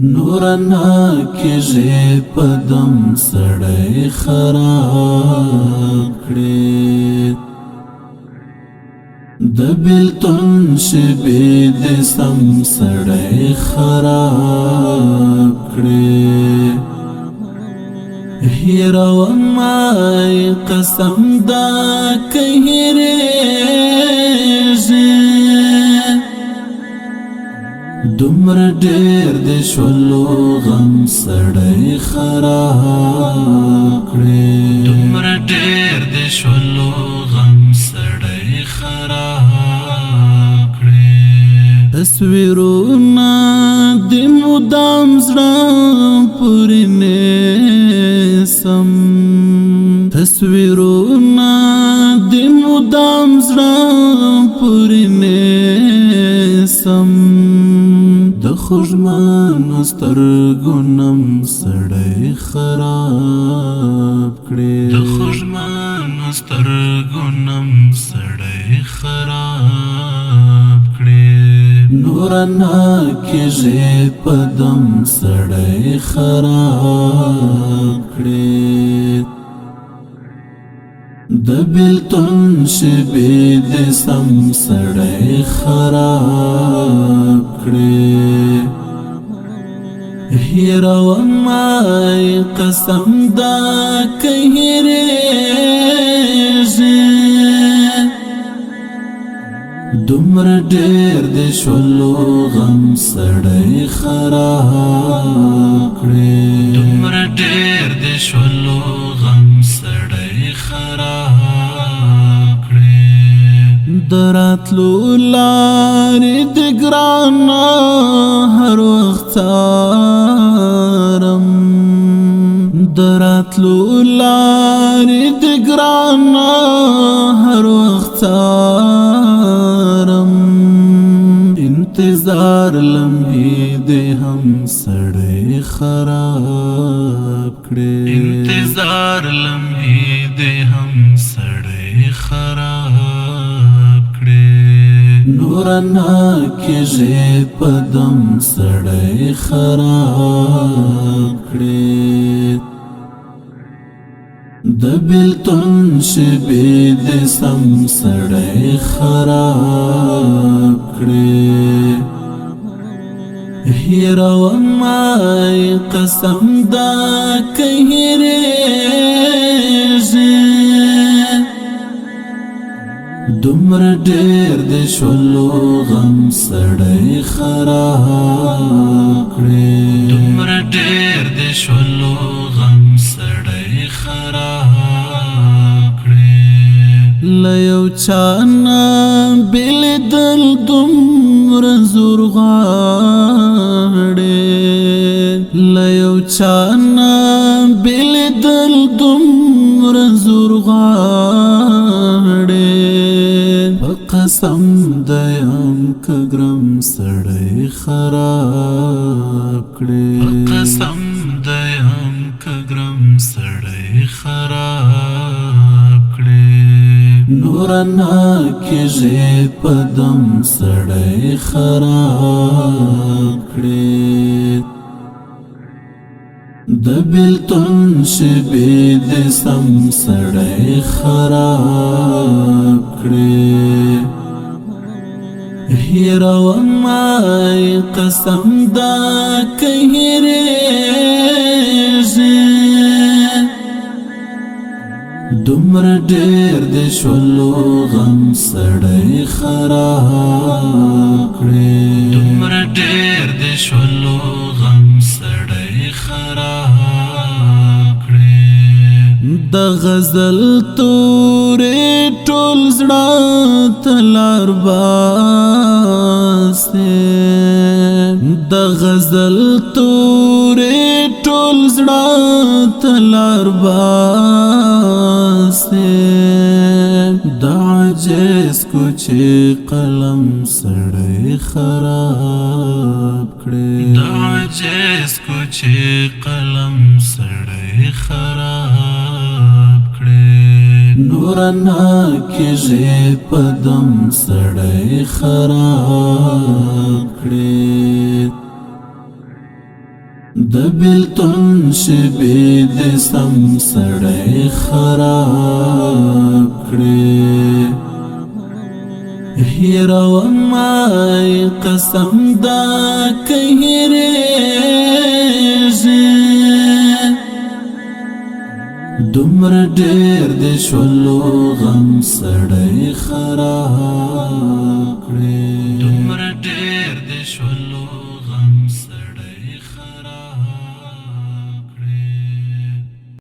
نورنا کېږي په دم سړی خراب کړي د بیلتون شپې د سم سړی خراب کړي هیرومای قسم دا که هیریږي دومره ډېر د شولو غم سړی خراب کړي دومره ډېر د شولو غم سړی خراب کړي تصویرونه د مدام زړه پورې نیسم تصویرونه د مدام زړه پورې نیسم د خوږمنو سترګو نم سړی خراب کړي د خوږمنو سترګو نم سړی خراب کړي نورنا کېږي په دم سړی خراب کړي د بیلتون شپې د سم سړی خراب کړي هیرومای قسم دا که هیریږي دومره ډېر د شولو غم سړی خراب کړي دومره ډېر د شولو غم سړی خراب کړي د راتلو لارې د ګرانه هر وخت څارم د راتلو لارې د ګرانه هر وخت څارم انتظار لمحې د هم سړی خراب کړي انتظار لمحې د هم سړی خراب کړي نورنا کېږي په دم سړی خراب کړي د بیلتون شپې د سم سړی خراب کړي هیرومای قسم دا که هیریږي دومره ډېر د شولو غم سړی خراب کړي دومره ډېر د شولو غم سړی خراب کړي له یو چا نه بېلېدل دومره زور غواړي له یو چا نه بېلېدل دومره زور غواړي په قسم دیم که ګرم سړی خراب کړي په قسم دیم که ګرم سړی خراب کړي نورنا کېږي په دم سړی خراب کړي د بیلتون شپې د سم سړی خراب کړي هیرومای قسم دا که هیریږي دومره ډېر د شولو غم سړی خراب کړي دومره ډېر د شولو غم سړی خراب کړي د غزل تورې ټول زړه ته لار باسي د غزل تورې ټول زړه ته لار باسي د عاجز کوچې قلم سړی خراب کړي د عاجز کوچې قلم سړی خراب کړي نورنا کېږي په دم سړی خراب کړي د بیلتون شپې د سم سړی خراب کړې هیرومای قسم دا که هیریږي دومره ډېر د شولو غم سړی خراب